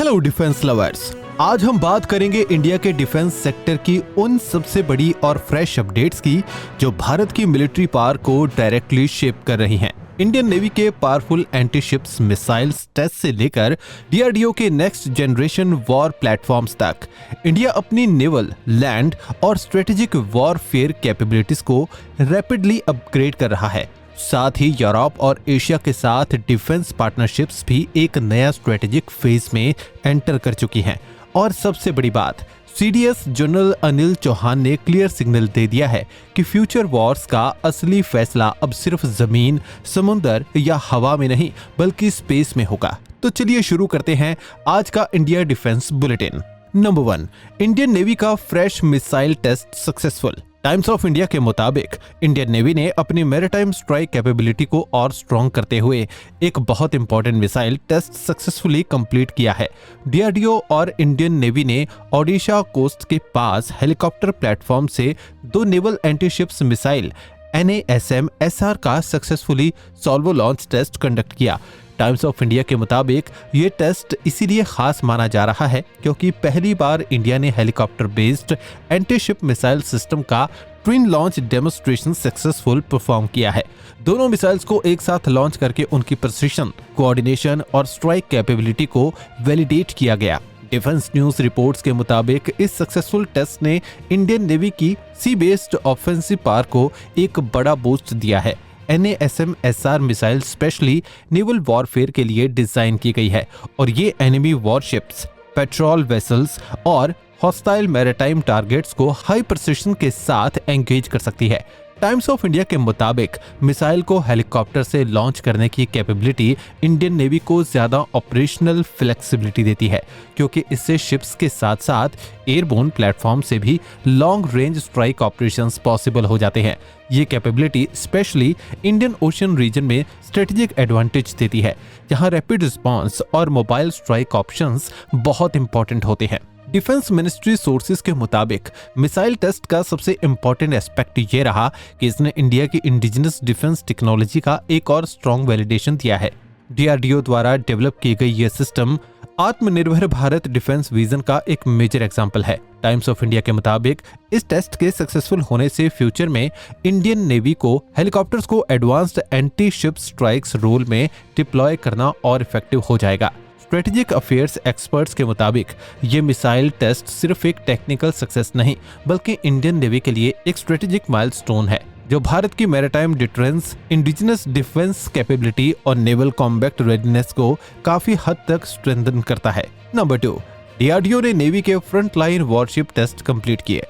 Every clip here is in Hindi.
हेलो डिफेंस लवर्स, आज हम बात करेंगे इंडिया के डिफेंस सेक्टर की उन सबसे बड़ी और फ्रेश अपडेट्स की जो भारत की मिलिट्री पावर को डायरेक्टली शेप कर रही हैं। इंडियन नेवी के powerful anti ships missiles test से लेकर डीआरडीओ के नेक्स्ट जनरेशन वॉर प्लेटफॉर्म्स तक इंडिया अपनी नेवल, लैंड और स्ट्रेटेजिक वॉरफेयर कैपेबिलिटीज को रैपिडली अपग्रेड कर रहा है। साथ ही यूरोप और एशिया के साथ डिफेंस पार्टनरशिप्स भी एक नया स्ट्रेटेजिक फेज में एंटर कर चुकी हैं। और सबसे बड़ी बात, सीडीएस जनरल अनिल चौहान ने क्लियर सिग्नल दे दिया है कि फ्यूचर वॉर्स का असली फैसला अब सिर्फ जमीन, समुंदर या हवा में नहीं बल्कि स्पेस में होगा। तो चलिए शुरू करते हैं आज का India defence bulletin. Number 1, Indian navy का fresh missile test successful. Times of India के मुताबिक इंडियन नेवी ने अपनी मैरीटाइम स्ट्राइक कैपेबिलिटी को और स्ट्रॉन्ग करते हुए एक बहुत important missile test successfully complete किया है। डीआरडीओ और इंडियन नेवी ने ओडिशा कोस्ट के पास हेलीकॉप्टर प्लेटफॉर्म से 2 नेवल एंटीशिप्स मिसाइल NASM-SR का सक्सेसफुली सॉल्वो लॉन्च टेस्ट कंडक्ट किया। टाइम्स ऑफ इंडिया के मुताबिक ये टेस्ट इसीलिए खास माना जा रहा है क्योंकि पहली बार इंडिया ने helicopter based antiship missile system का twin launch demonstration successful perform किया है। दोनों मिसाइल्स को एक साथ लॉन्च करके उनकी प्रिसिशन, कोऑर्डिनेशन और स्ट्राइक कैपेबिलिटी को वैलिडेट किया गया। डिफेंस न्यूज रिपोर्ट्स के मुताबिक इस सक्सेसफुल टेस्ट ने इंडियन नेवी की सी बेस्ड ऑफेंसिव पावर को एक बड़ा बूस्ट दिया है। NASM-SR missile specially naval warfare के लिए डिजाइन की गई है और ये एनिमी वॉरशिप्स, पेट्रोल वेसल्स और हॉस्टाइल मैरीटाइम टारगेट्स को हाई प्रिसिशन के साथ एंगेज कर सकती है। टाइम्स ऑफ इंडिया के मुताबिक मिसाइल को हेलीकॉप्टर से लॉन्च करने की कैपेबिलिटी इंडियन नेवी को ज्यादा ऑपरेशनल फ्लेक्सिबिलिटी देती है क्योंकि इससे शिप्स के साथ साथ एयरबोर्न प्लेटफॉर्म से भी long range strike operations possible हो जाते हैं। ये capability specially Indian ocean region में स्ट्रेटेजिक एडवांटेज देती है जहां रैपिड रिस्पांस और मोबाइल स्ट्राइक ऑप्शंस बहुत इंपॉर्टेंट होते हैं। डिफेंस मिनिस्ट्री सोर्सेज के मुताबिक मिसाइल टेस्ट का सबसे इंपॉर्टेंट एस्पेक्ट ये रहा कि इसने इंडिया की इंडिजिनस डिफेंस टेक्नोलॉजी का एक और स्ट्रॉन्ग वैलिडेशन दिया है। डीआरडीओ द्वारा डेवलप की गई यह सिस्टम आत्मनिर्भर भारत डिफेंस विजन का एक मेजर एग्जांपल है। टाइम्स ऑफ इंडिया के मुताबिक इस टेस्ट के सक्सेसफुल होने से फ्यूचर में इंडियन नेवी को हेलीकॉप्टर्स को advanced anti ship strikes role में डिप्लॉय करना और इफेक्टिव हो जाएगा। स्ट्रेटेजिक अफेयर्स एक्सपर्ट्स के मुताबिक ये मिसाइल टेस्ट सिर्फ एक टेक्निकल सक्सेस नहीं बल्कि इंडियन नेवी के लिए एक स्ट्रेटेजिक माइलस्टोन है जो भारत की maritime defence, indigenous defence capability और नेवल कॉम्बैट रेडीनेस को काफी हद तक स्ट्रेंथन करता है। नंबर 2, डीआरडीओ ने नेवी के front line warship test complete किए।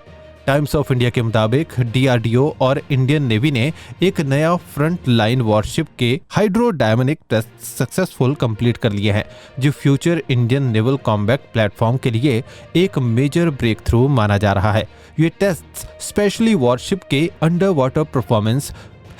टाइम्स ऑफ इंडिया के मुताबिक डीआरडीओ और इंडियन नेवी ने एक नया फ्रंट लाइन वॉरशिप के हाइड्रोडायनामिक टेस्ट सक्सेसफुल कंप्लीट कर लिए हैं जो future Indian naval combat platform के लिए एक मेजर ब्रेक थ्रू माना जा रहा है। ये टेस्ट स्पेशली वॉरशिप के अंडर वाटर परफॉर्मेंस,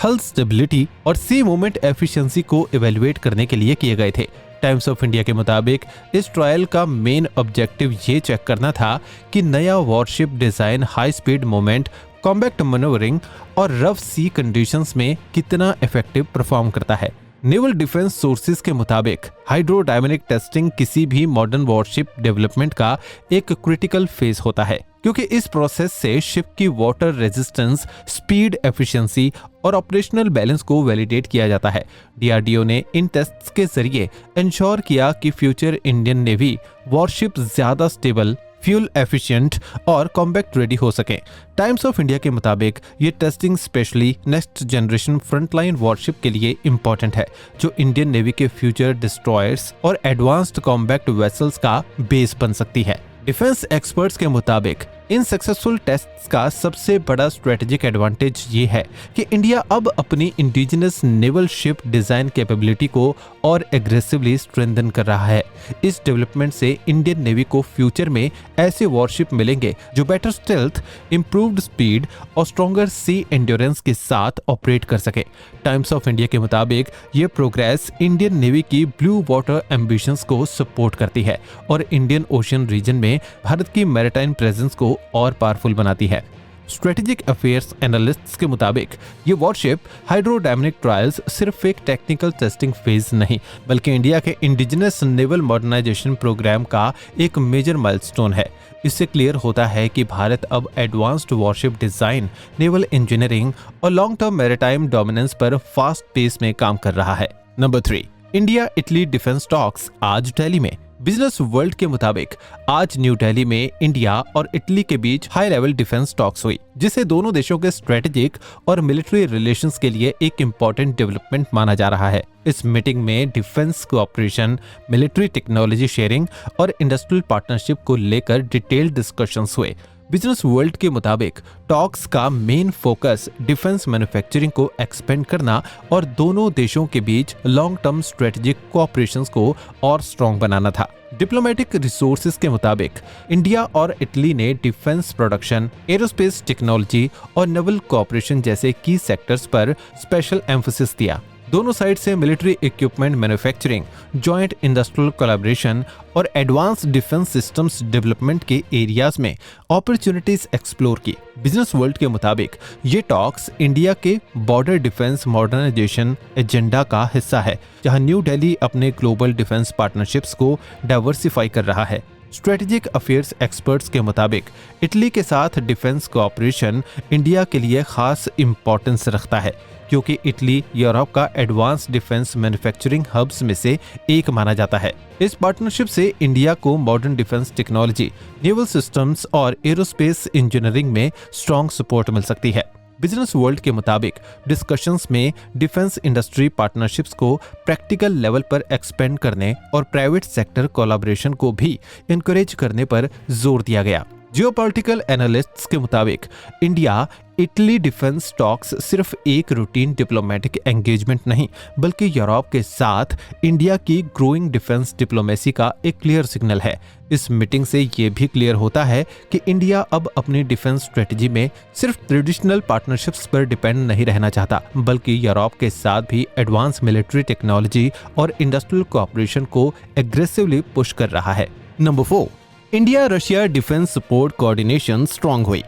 हल स्टेबिलिटी और सी मूवमेंट एफिशिएंसी को इवेलुएट करने के लिए किए गए थे। टाइम्स ऑफ इंडिया के मुताबिक इस ट्रायल का मेन ऑब्जेक्टिव ये चेक करना था कि नया worship design high speed movement, combat manoeuvring और रफ सी कंडीशंस में कितना इफेक्टिव परफॉर्म करता है। नेवल डिफेंस सोर्सेज के मुताबिक हाइड्रोडायनामिक टेस्टिंग किसी भी मॉडर्न वॉरशिप डेवलपमेंट का एक क्रिटिकल फेज होता है क्योंकि इस प्रोसेस से शिप की वाटर रेजिस्टेंस, स्पीड, एफिशिएंसी और ऑपरेशनल बैलेंस को वैलिडेट किया जाता है। डीआरडीओ ने इन टेस्ट्स के जरिए इंश्योर किया कि फ्यूचर इंडियन नेवी वॉरशिप ज्यादा स्टेबल, फ्यूल एफिशिएंट और कॉम्बैट रेडी हो सके। टाइम्स ऑफ इंडिया के मुताबिक ये testing specially next generation frontline worship के लिए इंपॉर्टेंट है जो इंडियन नेवी के फ्यूचर डिस्ट्रॉयर्स और एडवांस्ड कॉम्बैट वेसल्स का बेस बन सकती है। डिफेंस एक्सपर्ट्स के मुताबिक इन सक्सेसफुल टेस्ट्स का सबसे बड़ा स्ट्रेटेजिक एडवांटेज ये है कि इंडिया अब अपनी indigenous naval ship design capability को और एग्रेसिवली स्ट्रेंथन कर रहा है। इस डेवलपमेंट से इंडियन नेवी को फ्यूचर में ऐसे वॉरशिप मिलेंगे जो बेटर स्टेल्थ, इंप्रूव्ड स्पीड और स्ट्रॉन्गर सी एंड्योरेंस के साथ ऑपरेट कर सके। टाइम्स ऑफ इंडिया के मुताबिक ये प्रोग्रेस इंडियन नेवी की ब्लू वाटर एम्बिशंस को सपोर्ट करती है और इंडियन ओशन रीजन में भारत की मैरीटाइम प्रेजेंस को और पावरफुल बनाती है। स्ट्रेटेजिक अफेयर्स एनालिस्ट्स के मुताबिक ये वॉरशिप हाइड्रोडायनामिक ट्रायल्स सिर्फ एक टेक्निकल टेस्टिंग फेज नहीं बल्कि इंडिया के इंडिजिनस नेवल मॉडर्नाइजेशन प्रोग्राम का एक मेजर माइलस्टोन है। इससे क्लियर होता है कि भारत अब advanced worship design, naval engineering और लॉन्ग टर्म मैरीटाइम डोमिनेंस पर फास्ट पेस में काम कर रहा है। Number 3, India Italy defence talks आज दिल्ली में। बिजनेस वर्ल्ड के मुताबिक आज न्यू दिल्ली में इंडिया और इटली के बीच हाई लेवल डिफेंस टॉक्स हुई, जिसे दोनों देशों के स्ट्रेटेजिक और मिलिट्री रिलेशंस के लिए एक इम्पोर्टेंट डेवलपमेंट माना जा रहा है। इस मीटिंग में defence cooperation, military technology sharing और इंडस्ट्रियल पार्टनरशिप को लेकर डिटेल्ड डिस्कशंस हुए। बिजनेस वर्ल्ड के मुताबिक टॉक्स का मेन फोकस डिफेंस मैन्युफैक्चरिंग को एक्सपेंड करना और दोनों देशों के बीच लॉन्ग टर्म स्ट्रेटेजिक कोऑपरेशंस को और स्ट्रॉन्ग बनाना था। डिप्लोमेटिक रिसोर्सेज के मुताबिक इंडिया और इटली ने डिफेंस प्रोडक्शन, एरोस्पेस टेक्नोलॉजी और नेवल कोऑपरेशन जैसे की सेक्टर्स पर स्पेशल एम्फोसिस दिया। दोनों साइड से military equipment manufacturing, joint industrial collaboration और एडवांस डिफेंस सिस्टम्स डेवलपमेंट के एरियाज में अपॉर्चुनिटीज एक्सप्लोर की। बिजनेस वर्ल्ड के मुताबिक ये टॉक्स इंडिया के बॉर्डर डिफेंस मॉडर्नाइजेशन एजेंडा का हिस्सा है, जहां न्यू दिल्ली अपने ग्लोबल डिफेंस पार्टनरशिप्स को डाइवर्सिफाई कर रहा है। स्ट्रेटेजिक अफेयर्स एक्सपर्ट्स के मुताबिक इटली के साथ डिफेंस कोऑपरेशन इंडिया के लिए खास इंपॉर्टेंस रखता है, क्योंकि इटली यूरोप का एडवांस डिफेंस मैन्युफैक्चरिंग हब्स में से एक माना जाता है। इस पार्टनरशिप से इंडिया को modern defence technology, naval systems और एरोस्पेस इंजीनियरिंग में स्ट्रॉन्ग सपोर्ट मिल सकती है। बिजनेस वर्ल्ड के मुताबिक डिस्कशंस में डिफेंस इंडस्ट्री पार्टनरशिप्स को प्रैक्टिकल लेवल पर एक्सपेंड करने और प्राइवेट सेक्टर कोलैबोरेशन को भी इनकरेज करने पर जोर दिया गया। जियोपॉलिटिकल एनालिस्ट्स के मुताबिक इंडिया इटली डिफेंस टॉक्स सिर्फ एक रूटीन डिप्लोमेटिक एंगेजमेंट नहीं बल्कि यूरोप के साथ इंडिया की ग्रोइंग डिफेंस डिप्लोमेसी का एक क्लियर सिग्नल है। इस मीटिंग से ये भी क्लियर होता है कि इंडिया अब अपनी डिफेंस स्ट्रेटजी में सिर्फ ट्रेडिशनल पार्टनरशिप्स पर डिपेंड नहीं रहना चाहता बल्कि यूरोप के साथ भी एडवांस मिलिट्री टेक्नोलॉजी और इंडस्ट्रियल कोऑपरेशन को एग्रेसिवली पुश कर रहा है। Number 4, India Russia defence support coordination strong हुई।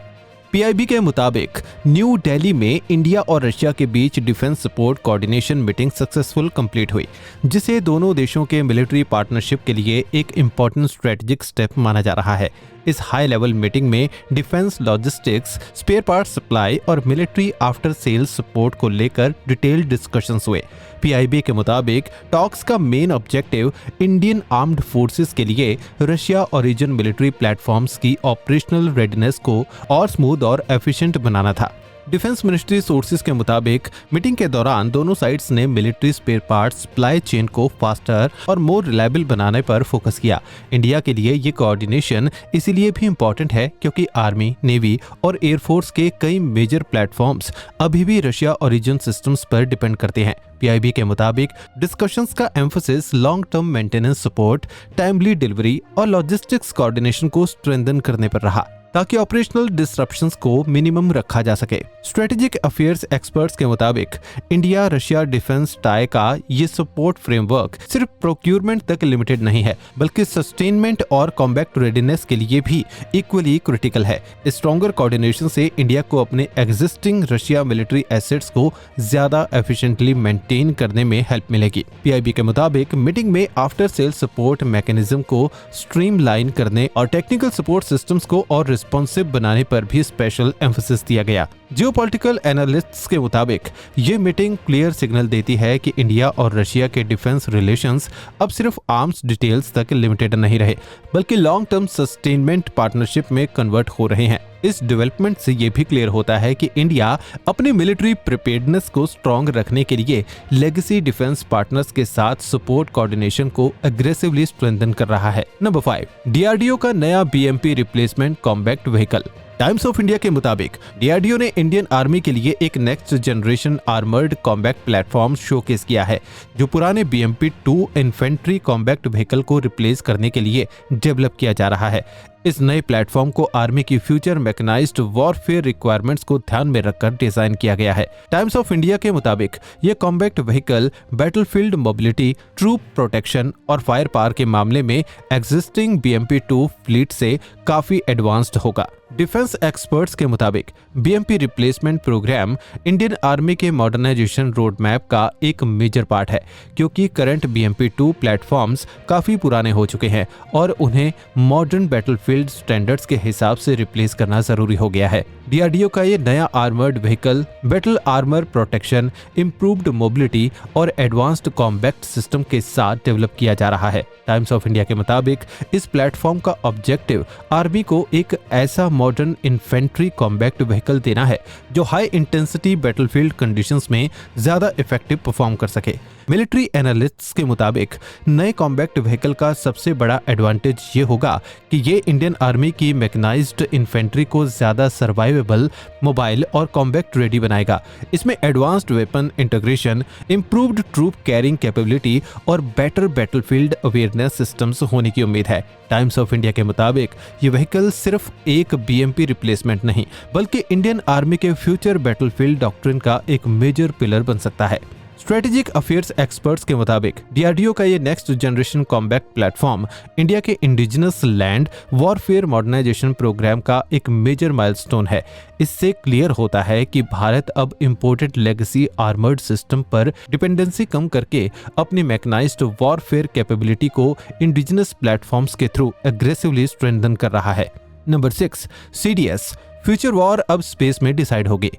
पीआईबी के मुताबिक न्यू दिल्ली में इंडिया और रशिया के बीच defence support coordination meeting successful complete हुई, जिसे दोनों देशों के मिलिट्री पार्टनरशिप के लिए एक इम्पोर्टेंट स्ट्रेटेजिक स्टेप माना जा रहा है। इस हाई लेवल मीटिंग में defence logistics, spare part supply और मिलिट्री आफ्टर सेल्स सपोर्ट को लेकर डिटेल्ड डिस्कशंस हुए। पीआईबी के मुताबिक टॉक्स का main objective Indian armed forces के लिए रशिया ओरिजिन मिलिट्री प्लेटफॉर्म्स की ऑपरेशनल रेडीनेस को और स्मूथ और एफिशिएंट बनाना था। डिफेंस मिनिस्ट्री सोर्सेज के मुताबिक मीटिंग के दौरान दोनों साइड्स ने military spare parts supply chain को फास्टर और मोर रिलायबल बनाने पर फोकस किया। इंडिया के लिए ये कोऑर्डिनेशन इसीलिए भी इम्पोर्टेंट है क्योंकि आर्मी, नेवी और एयरफोर्स के कई मेजर प्लेटफॉर्म्स अभी भी रशिया ओरिजिन सिस्टम्स पर डिपेंड करते हैं। पीआईबी के मुताबिक डिस्कशंस का emphasis long term maintenance support, timely delivery और लॉजिस्टिक्स कोऑर्डिनेशन को स्ट्रेंथन करने पर रहा ताकि ऑपरेशनल डिसरप्शंस को मिनिमम रखा जा सके। स्ट्रेटेजिक अफेयर्स एक्सपर्ट्स के मुताबिक इंडिया रशिया डिफेंस टाई का ये सपोर्ट फ्रेमवर्क सिर्फ प्रोक्यूरमेंट तक लिमिटेड नहीं है बल्कि सस्टेनमेंट और कॉम्बैट रेडीनेस के लिए भी इक्वली क्रिटिकल है। स्ट्रॉन्गर कोऑर्डिनेशन से इंडिया को अपने एग्जिस्टिंग रशिया मिलिट्री एसेट्स को ज्यादा एफिशिएंटली मेंटेन करने में हेल्प मिलेगी। पीआईबी के मुताबिक मीटिंग में आफ्टर सेल सपोर्ट मैकेनिज्म को स्ट्रीमलाइन करने और टेक्निकल सपोर्ट सिस्टम्स को और रिस्पॉन्सिव बनाने पर भी स्पेशल एम्फोसिस दिया गया। जियोपॉलिटिकल एनालिस्ट्स के मुताबिक ये मीटिंग क्लियर सिग्नल देती है कि इंडिया और रशिया के डिफेंस रिलेशंस अब सिर्फ आर्म्स डिटेल्स तक लिमिटेड नहीं रहे बल्कि लॉन्ग टर्म सस्टेनमेंट पार्टनरशिप में कन्वर्ट हो रहे हैं। इस डेवलपमेंट से ये भी क्लियर होता है कि इंडिया अपने मिलिट्री प्रिपेयर्डनेस को स्ट्रॉन्ग रखने के लिए लेगेसी डिफेंस पार्टनर्स के साथ सपोर्ट कोऑर्डिनेशन को एग्रेसिवली स्ट्रेंथन कर रहा है। नंबर 5, डीआरडीओ का नया BMP replacement combat vehicle. Times of India के मुताबिक डीआरडीओ ने इंडियन आर्मी के लिए एक next generation armoured combat platform showcase किया है जो पुराने BMP-2 इन्फेंट्री कॉम्बैट व्हीकल को रिप्लेस करने के लिए डेवलप किया जा रहा है। इस नए प्लेटफॉर्म को आर्मी की फ्यूचर मैकेनाइज्ड वॉरफेयर रिक्वायरमेंट्स को ध्यान में रखकर डिजाइन किया गया है। टाइम्स ऑफ इंडिया के मुताबिक ये combat vehicle battlefield mobility, troop protection और फायर पावर के मामले में एग्जिस्टिंग BMP-2 फ्लीट से काफी एडवांस्ड होगा। डिफेंस एक्सपर्ट्स के मुताबिक BMP replacement programme Indian army के मॉडर्नाइजेशन रोड मैप का एक मेजर पार्ट है, क्योंकि करंट BMP-2 प्लेटफॉर्म्स काफी पुराने हो चुके हैं और उन्हें मॉडर्न बैटलफील्ड स्टैंडर्ड्स के हिसाब से रिप्लेस करना जरूरी हो गया है। DRDO का ये नया armoured vehicle battle armour protection, improved mobility और एडवांस्ड कॉम्बैक्ट सिस्टम के साथ डेवलप किया जा रहा है। टाइम्स ऑफ इंडिया के मुताबिक इस प्लेटफॉर्म का ऑब्जेक्टिव आर्मी को एक ऐसा मॉडर्न इन्फेंट्री कॉम्बैक्ट व्हीकल देना है जो हाई इंटेंसिटी बैटलफील्ड कंडीशंस में ज्यादा इफेक्टिव परफॉर्म कर सके। मिलिट्री एनालिस्ट्स के मुताबिक नए कॉम्बैक्ट व्हीकल का सबसे बड़ा एडवांटेज ये होगा कि ये इंडियन आर्मी की मैकेनाइज्ड इन्फेंट्री को ज्यादा सर्वाइवेबल, मोबाइल और कॉम्बैक्ट रेडी बनाएगा। इसमें advanced weapon integration, improved troop carrying capability और बेटर बैटलफील्ड अवेयरनेस सिस्टम्स होने की उम्मीद है। टाइम्स ऑफ इंडिया के मुताबिक ये व्हीकल सिर्फ एक BMP रिप्लेसमेंट नहीं, बल्कि इंडियन आर्मी के फ्यूचर बैटलफील्ड डॉक्ट्रिन का एक मेजर पिलर बन सकता है। स्ट्रेटेजिक अफेयर्स एक्सपर्ट्स के मुताबिक DRDO का ये next generation combat platform India के indigenous land warfare modernisation programme का एक मेजर माइलस्टोन है। इससे क्लियर होता है कि भारत अब इंपोर्टेड लेगेसी आर्मर्ड सिस्टम पर डिपेंडेंसी कम करके अपनी मैकेनाइज्ड वॉरफेयर कैपेबिलिटी को इंडिजिनस प्लेटफॉर्म्स के थ्रू एग्रेसिवली स्ट्रेंथन कर रहा है। नंबर 6, CDS फ्यूचर वॉर अब स्पेस में डिसाइड होगी।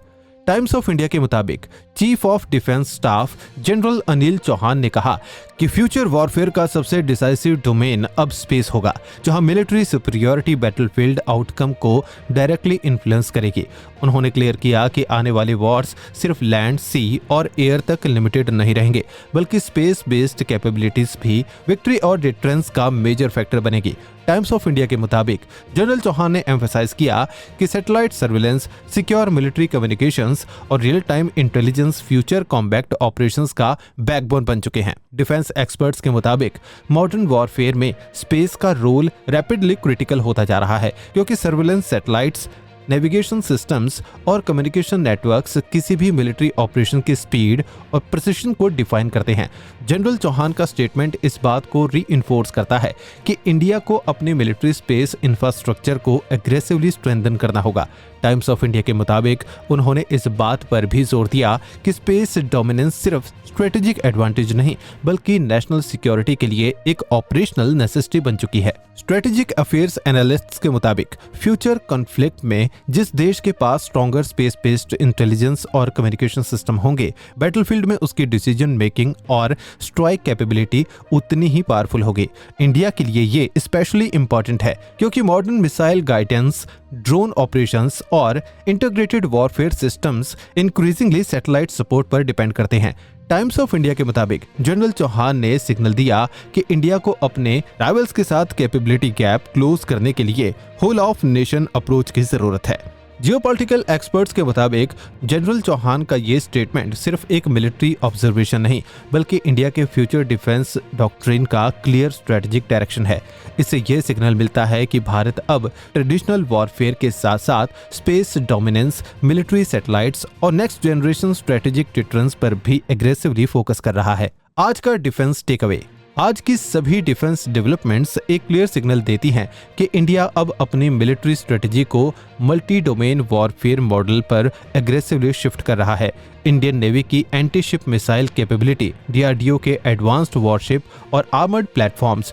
टाइम्स ऑफ इंडिया के मुताबिक chief of defence staff general Anil Chauhan ने कहा कि फ्यूचर वॉरफेयर का सबसे डिसाइसिव डोमेन अब स्पेस होगा, जहां मिलिट्री सुपीरियरिटी बैटलफील्ड आउटकम को डायरेक्टली इन्फ्लुएंस करेगी। उन्होंने क्लियर किया कि आने वाले वॉर्स सिर्फ लैंड, सी और एयर तक लिमिटेड नहीं रहेंगे, बल्कि स्पेस बेस्ड कैपेबिलिटीज भी विक्ट्री और डिटरेंस का मेजर फैक्टर बनेगी। टाइम्स ऑफ इंडिया के मुताबिक जनरल चौहान ने एम्फसाइज किया कि satellite surveillance, secure military communications और real time intelligence future combat operations का बैकबोन बन चुके हैं। डिफेंस एक्सपर्ट्स के मुताबिक मॉडर्न वॉरफेयर में स्पेस का रोल रैपिडली क्रिटिकल होता जा रहा है, क्योंकि सर्विलेंस, सैटेलाइट्स, नेविगेशन सिस्टम्स और कम्युनिकेशन नेटवर्क्स किसी भी मिलिट्री ऑपरेशन की स्पीड और प्रिसिशन को डिफाइन करते हैं। जनरल चौहान का स्टेटमेंट इस बात को रीइंफोर्स करता है कि इंडिया को अपने मिलिट्री स्पेस इंफ्रास्ट्रक्चर को एग्रेसिवली स्ट्रेंथन करना होगा। टाइम्स ऑफ इंडिया के मुताबिक उन्होंने इस बात पर भी जोर दिया कि स्पेस डोमिनेंस सिर्फ स्ट्रेटेजिक एडवांटेज नहीं, बल्कि नेशनल सिक्योरिटी के लिए एक ऑपरेशनल नेसेसिटी बन चुकी है। स्ट्रेटेजिक अफेयर्स एनालिस्ट्स के मुताबिक फ्यूचर कॉन्फ्लिक्ट में जिस देश के पास स्ट्रॉन्गर स्पेस बेस्ड इंटेलिजेंस और कम्युनिकेशन सिस्टम होंगे, बैटलफील्ड में उसकी डिसीजन मेकिंग और स्ट्राइक कैपेबिलिटी उतनी ही पावरफुल होगी। इंडिया के लिए ये स्पेशली इंपॉर्टेंट है, क्योंकि modern missile guidance, drone operations और integrated warfare systems increasingly satellite support पर डिपेंड करते हैं। टाइम्स ऑफ इंडिया के मुताबिक जनरल चौहान ने सिग्नल दिया कि इंडिया को अपने राइवल्स के साथ कैपेबिलिटी गैप क्लोज करने के लिए होल ऑफ नेशन अप्रोच की जरूरत है। जियोपॉलिटिकल एक्सपर्ट्स के मुताबिक जनरल चौहान का ये स्टेटमेंट सिर्फ एक मिलिट्री ऑब्जर्वेशन नहीं, बल्कि इंडिया के फ्यूचर डिफेंस डॉक्ट्रिन का क्लियर स्ट्रेटेजिक डायरेक्शन है। इससे ये सिग्नल मिलता है कि भारत अब ट्रेडिशनल वॉरफेयर के साथ साथ स्पेस डोमिनेंस, मिलिट्री सैटेलाइट्स और नेक्स्ट जनरेशन स्ट्रेटेजिक डिटरेंस पर भी एग्रेसिवली फोकस कर रहा है। आज का डिफेंस टेकअवे। आज की सभी डिफेंस डेवलपमेंट्स एक क्लियर सिग्नल देती हैं कि इंडिया अब अपनी मिलिट्री स्ट्रेटजी को मल्टी डोमेन वॉरफेयर मॉडल पर एग्रेसिवली शिफ्ट कर रहा है। इंडियन नेवी की anti ship missile capability, DRDO के एडवांस्ड वॉरशिप और आर्मर्ड प्लेटफॉर्म्स,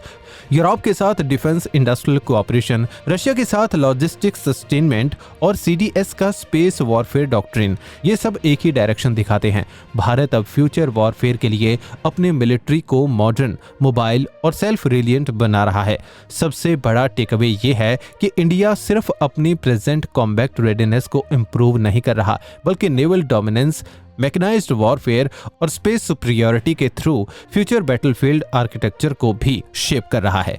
यूरोप के साथ डिफेंस इंडस्ट्रियल कोऑपरेशन, रशिया के साथ लॉजिस्टिक्स सस्टेनमेंट और CDS का स्पेस वॉरफेयर डॉक्ट्रिन, ये सब एक ही डायरेक्शन दिखाते हैं। भारत अब फ्यूचर वॉरफेयर के लिए अपने मिलिट्री को मॉडर्न, मोबाइल और सेल्फ रिलियंट बना रहा है। सबसे बड़ा टेकअवे ये है कि इंडिया सिर्फ अपनी प्रेजेंट कॉम्बैक्ट रेडीनेस को इम्प्रूव नहीं कर रहा, बल्कि नेवल डोमिनेंस, मैकेनाइज्ड वॉरफेयर और स्पेस सुपीरियरिटी के थ्रू फ्यूचर बैटलफील्ड आर्किटेक्चर को भी शेप कर रहा है।